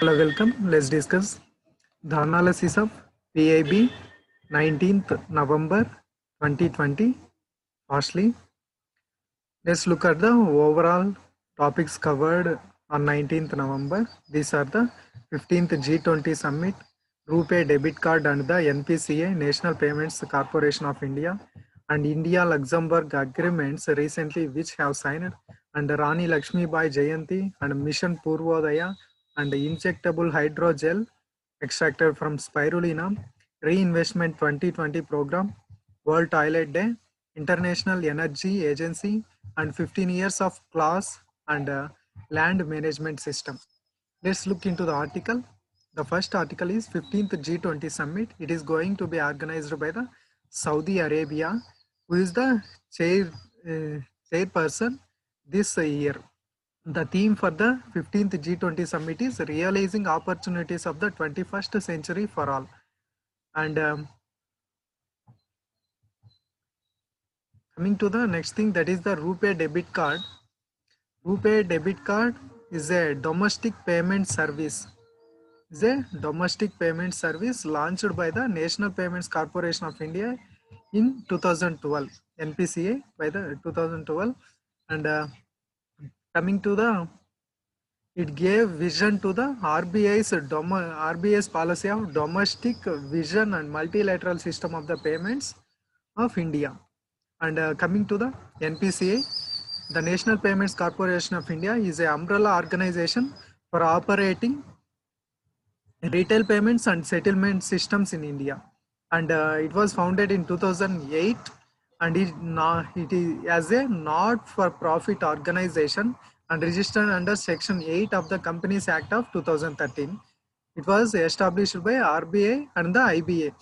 Hello, welcome. Let's discuss the analysis of PIB 19th November 2020. Firstly, let's look at the overall topics covered on 19th November. These are the 15th G20 Summit, RuPay debit card and the NPCA, National Payments Corporation of India, and India-Luxembourg agreements recently which have signed, and Rani Lakshmibai Jayanti and Mission Purvodaya and injectable hydrogel extracted from spirulina, Reinvestment 2020 program, World Toilet Day, International Energy Agency, and 15 years of class and land management system. Let's look into the article. The first article is 15th G20 Summit. It is going to be organized by the Saudi Arabia, who is the chairperson this year. The theme for the 15th G20 Summit is realizing opportunities of the 21st century for all. And coming to the next thing, that is the RuPay debit card. RuPay debit card is a domestic payment service. Is a domestic payment service launched by the National Payments Corporation of India in 2012, NPCA by the 2012, and coming to the, it gave vision to the RBI's policy of domestic vision and multilateral system of the payments of India. And coming to the NPCA, the National Payments Corporation of India is an umbrella organization for operating retail payments and settlement systems in India. And it was founded in 2008, and it is as a not-for-profit organization and registered under Section 8 of the Companies Act of 2013. It was established by RBI and the IBA,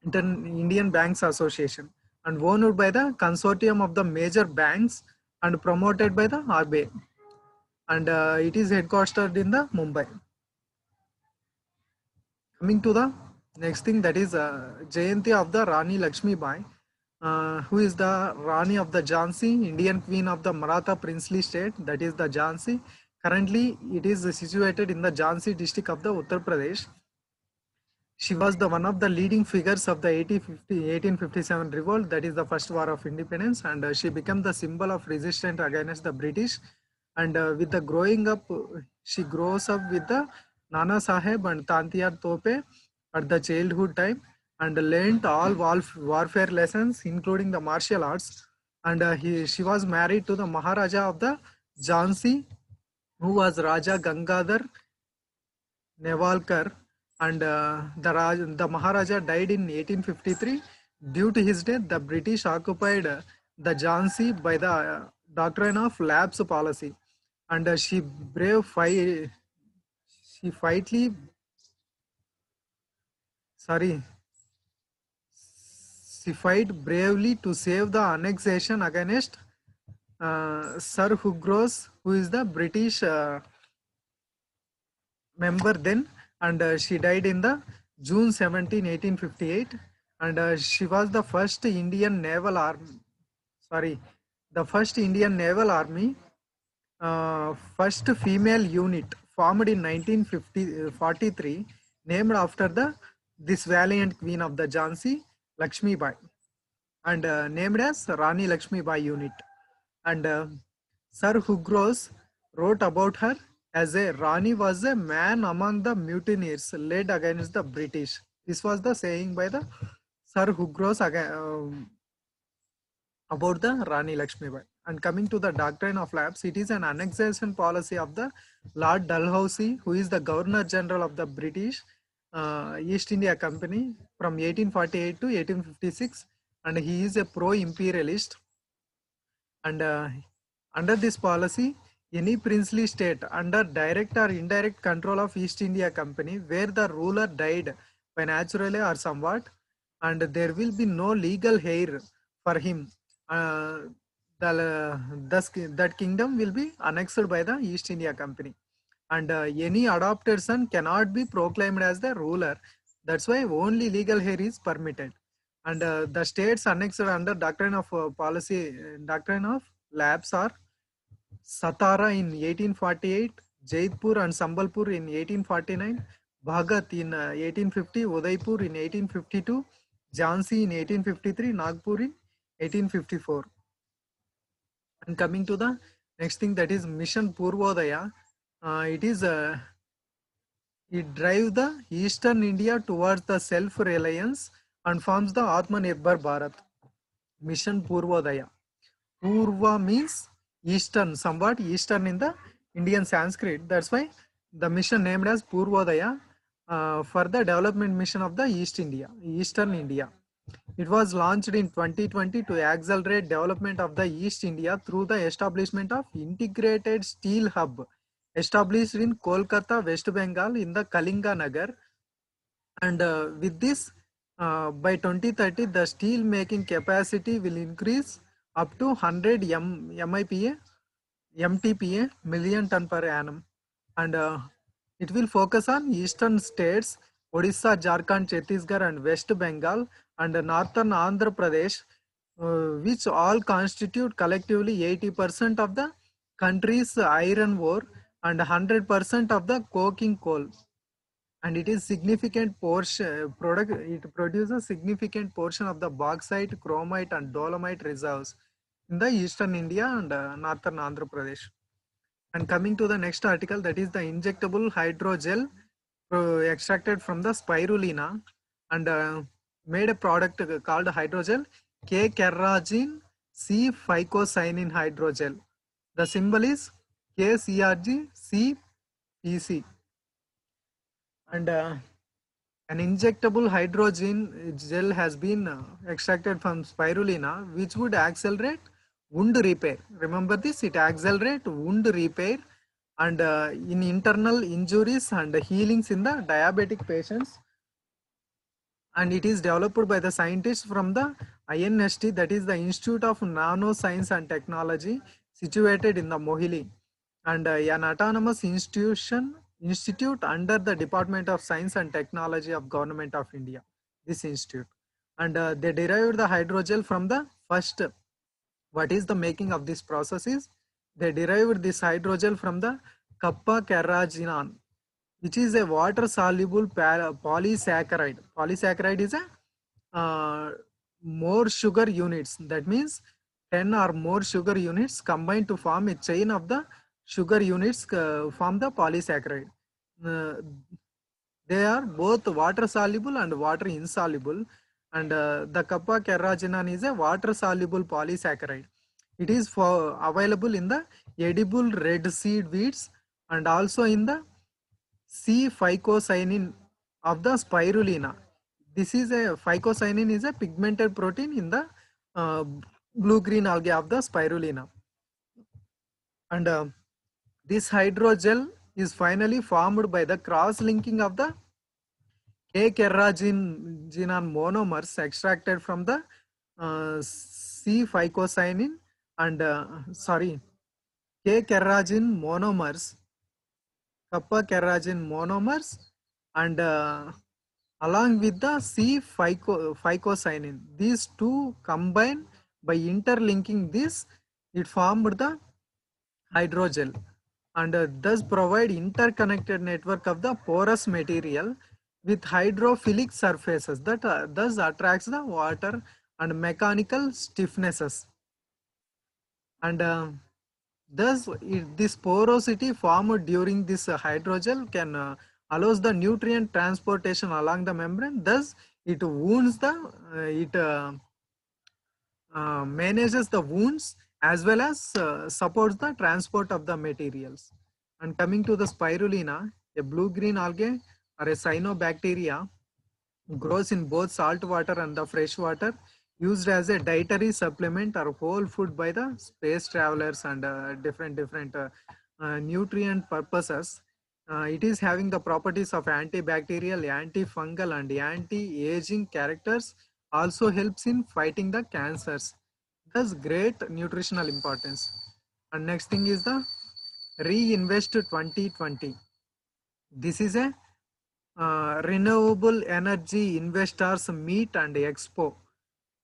Indian Banks Association, and owned by the consortium of the major banks and promoted by the RBI. And it is headquartered in the Mumbai. Coming to the next thing, that is Jayanti of the Rani Lakshmibai, who is the Rani of the Jhansi, Indian Queen of the Maratha princely state, that is the Jhansi. Currently, it is situated in the Jhansi district of the Uttar Pradesh. She was the one of the leading figures of the 1857 revolt, that is the first war of independence, and she became the symbol of resistance against the British. And with the growing up, she grows up with the Nana Saheb and Tantiyar Tope at the childhood time, and learned all warfare lessons, including the martial arts. And she was married to the Maharaja of the Jhansi, who was Raja Gangadhar Nevalkar, and the Maharaja died in 1853. Due to his death, the British occupied the Jhansi by the doctrine of lapse policy, and she fight bravely to save the annexation against Sir Hugros, who is the British member then, and she died in the June 17, 1858, and she was the first Indian Naval Army, first female unit formed in 1943, named after this valiant queen of the Jhansi, Lakshmi Bai, and named as Rani Lakshmi Bai unit. And Sir Hugros wrote about her as a Rani was a man among the mutineers led against the British. This was the saying by the Sir Hugros about the Rani Lakshmibai. And coming to the doctrine of lapse, it is an annexation policy of the Lord Dalhousie, who is the Governor General of the British East India Company from 1848 to 1856, and he is a pro-imperialist. And under this policy, any princely state under direct or indirect control of East India Company, where the ruler died by naturally or somewhat, and there will be no legal heir for him, that kingdom will be annexed by the East India Company, and any adopted son cannot be proclaimed as the ruler. That's why only legal heir is permitted. And the states annexed under doctrine of doctrine of lapse are Satara in 1848, Jaipur and Sambalpur in 1849, Bhagat in 1850, Udaipur in 1852, Jhansi in 1853, Nagpur in 1854. And coming to the next thing, that is Mission Purvodaya. It drives the Eastern India towards the self-reliance and forms the Atmanirbhar Bharat. Mission Purvodaya. Purva means Eastern, somewhat Eastern in the Indian Sanskrit. That's why the mission named as Purvodaya for the development mission of the Eastern India. It was launched in 2020 to accelerate development of the East India through the establishment of integrated steel hub established in Kolkata, West Bengal in the Kalinga Nagar. And with this, by 2030, the steel making capacity will increase up to 100 MTPA, million ton per annum. And it will focus on eastern states, Odisha, Jharkhand, Chhattisgarh and West Bengal and northern Andhra Pradesh, which all constitute collectively 80% of the country's iron ore and 100% of the coking coal. And it is significant portion product. It produces significant portion of the bauxite, chromite and dolomite reserves in the eastern India and northern Andhra Pradesh. And coming to the next article, that is the injectable hydrogel extracted from the spirulina and made a product called hydrogel K-carrageen C-phycocyanin hydrogel. The symbol is KCRG-CPC. And an injectable hydrogen gel has been extracted from spirulina, which would accelerate wound repair. Remember this, it accelerates wound repair and in internal injuries and healings in the diabetic patients. And it is developed by the scientists from the INST, that is the Institute of Nanoscience and Technology, situated in the Mohili, and an autonomous institute under the Department of Science and Technology of Government of India, this institute. And they derived the hydrogel from the first. What is the making of this process is, they derived this hydrogel from the kappa carrageenan, which is a water soluble polysaccharide. Polysaccharide is a more sugar units. That means 10 or more sugar units combined to form a chain of the sugar units form the polysaccharide. Uh, they are both water soluble and water insoluble. And the kappa carrageenan is a water soluble polysaccharide. It is available in the edible red seed weeds and also in the C-phycocyanin of the spirulina. This is a phycocyanin is a pigmented protein in the blue-green algae of the spirulina. And this hydrogel is finally formed by the cross-linking of the K-carrageenan monomers extracted from the C-phycocyanin and K-carrageen monomers, kappa carrageen monomers, and along with the C-phycocyanin. These two combine by interlinking this, it formed the hydrogel and thus provide interconnected network of the porous material with hydrophilic surfaces that thus attracts the water and mechanical stiffnesses. And thus this porosity formed during this hydrogel can allows the nutrient transportation along the membrane. Thus it wounds the manages the wounds as well as supports the transport of the materials. And coming to the spirulina, a blue-green algae or a cyanobacteria grows in both salt water and the fresh water, used as a dietary supplement or whole food by the space travelers and different nutrient purposes. It is having the properties of antibacterial, antifungal and anti-aging characters, also helps in fighting the cancers. Thus great nutritional importance. And next thing is the Reinvest 2020. This is a renewable energy investors meet and expo.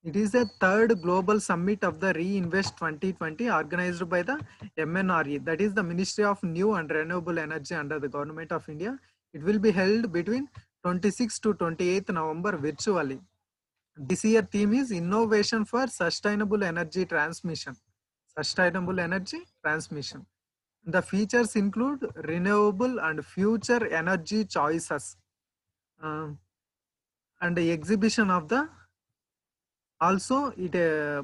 It is the third global summit of the Reinvest 2020 organized by the MNRE, that is the Ministry of New and Renewable Energy under the Government of India. It will be held between 26th to 28th November virtually. This year theme is Innovation for Sustainable Energy Transmission. Sustainable Energy Transmission. The features include renewable and future energy choices, and the exhibition of the also it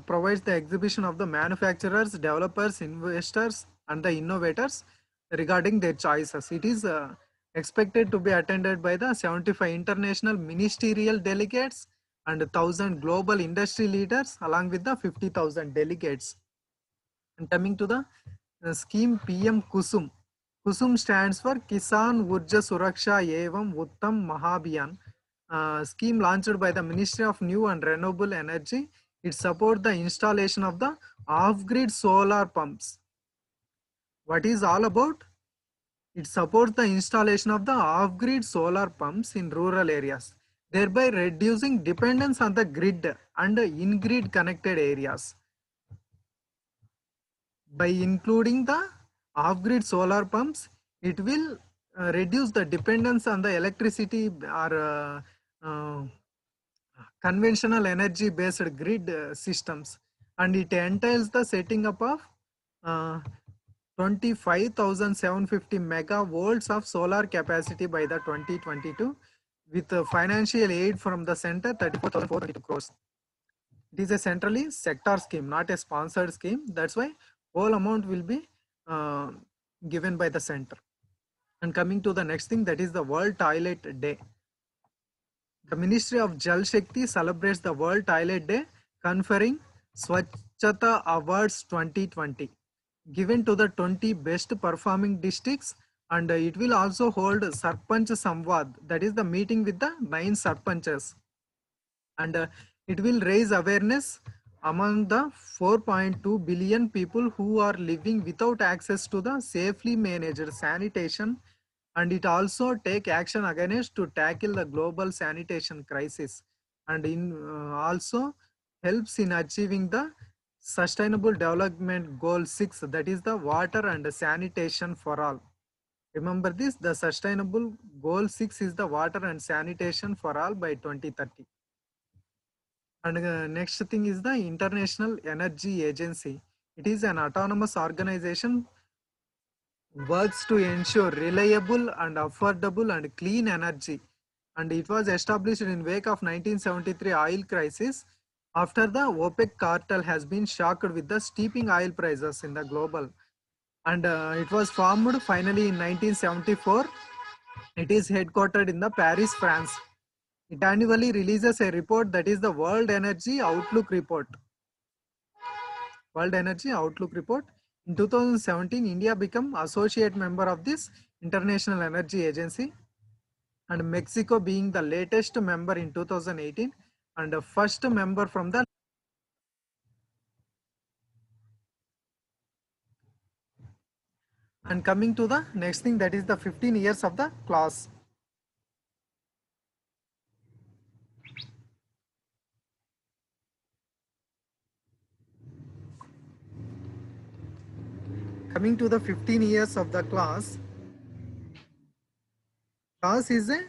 provides the exhibition of the manufacturers, developers, investors and the innovators regarding their choices. It is expected to be attended by the 75 international ministerial delegates and 1,000 global industry leaders along with the 50,000 delegates. And coming to the scheme PM Kusum. Kusum stands for Kisan Urja Suraksha Evam Uttam Mahabhiyan. Scheme launched by the Ministry of New and Renewable Energy. It supports the installation of the off-grid solar pumps. What is all about? It supports the installation of the off-grid solar pumps in rural areas, thereby reducing dependence on the grid and in-grid connected areas. By including the off-grid solar pumps, it will reduce the dependence on the electricity or conventional energy based grid systems, and it entails the setting up of 25,750 megavolts of solar capacity by the 2022 with financial aid from the center 34,422 crores. It is a centrally sector scheme, not a sponsored scheme. That's why whole amount will be given by the center. And coming to the next thing, that is the World Toilet Day. The Ministry of Jal Shakti celebrates the World Toilet Day, conferring Swachhata Awards 2020, given to the 20 best performing districts, and it will also hold Sarpanch Samvad, that is the meeting with the 9 Sarpanchas, and it will raise awareness among the 4.2 billion people who are living without access to the safely managed sanitation, and it also take action against to tackle the global sanitation crisis, and also helps in achieving the sustainable development goal 6, that is the water and sanitation for all. Remember this, the sustainable goal 6 is the water and sanitation for all by 2030. And next thing is the International Energy Agency. It is an autonomous organization, works to ensure reliable and affordable and clean energy. And it was established in wake of 1973 oil crisis, after the OPEC cartel has been shocked with the steeping oil prices in the global. And it was formed finally in 1974. It is headquartered in the Paris, France. It annually releases a report, that is the World Energy Outlook Report. World Energy Outlook Report. In 2017, India became associate member of this International Energy Agency, and Mexico being the latest member in 2018 and the first member from the. And coming to the next thing, that is the 15 years of the class. Coming to the 15 years of the class, class is a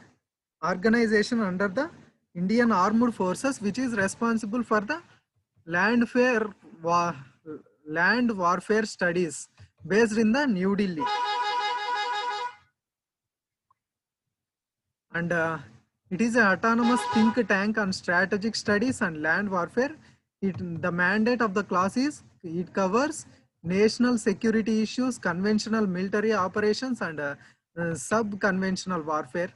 organization under the Indian Armed Forces which is responsible for the land warfare studies based in the New Delhi. And it is an autonomous think tank on strategic studies and land warfare. The mandate of the class is, it covers national security issues, conventional military operations and sub-conventional warfare.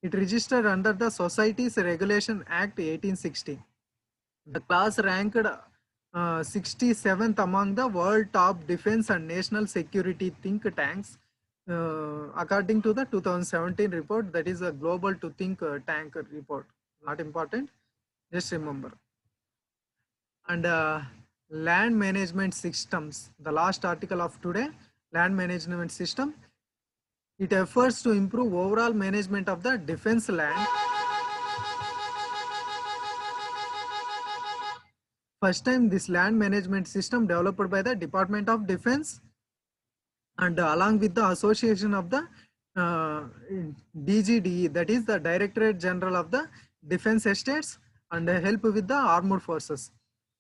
It registered under the Societies Regulation Act 1860. The class ranked 67th among the world top defense and national security think tanks, according to the 2017 report, that is a global to think tank report. Not important, just remember. And land management systems, the last article of today, land management system. It efforts to improve overall management of the defense land. First time this land management system developed by the Department of Defense and along with the association of the DGDE, that is the Directorate General of the Defense Estates, and help with the armed forces.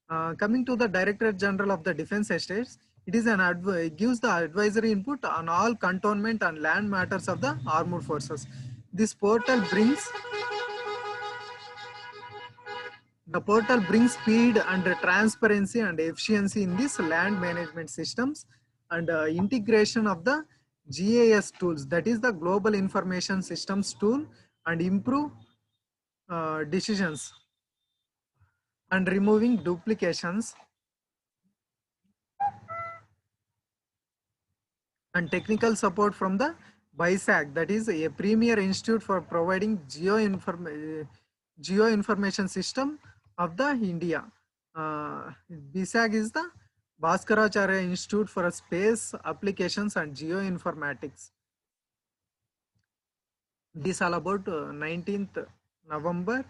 Coming to the Directorate General of the Defense Estates, it is it gives the advisory input on all cantonment and land matters of the armed forces. This portal brings speed and transparency and efficiency in this land management systems, and integration of the GIS tools, that is the Global Information Systems tool, and improve decisions and removing duplications, and technical support from the BISAC, that is a premier institute for providing geo information system of the India. BISAC is the Bhaskaracharya Institute for Space Applications and Geoinformatics. This all about 19th November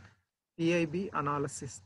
PIB analysis.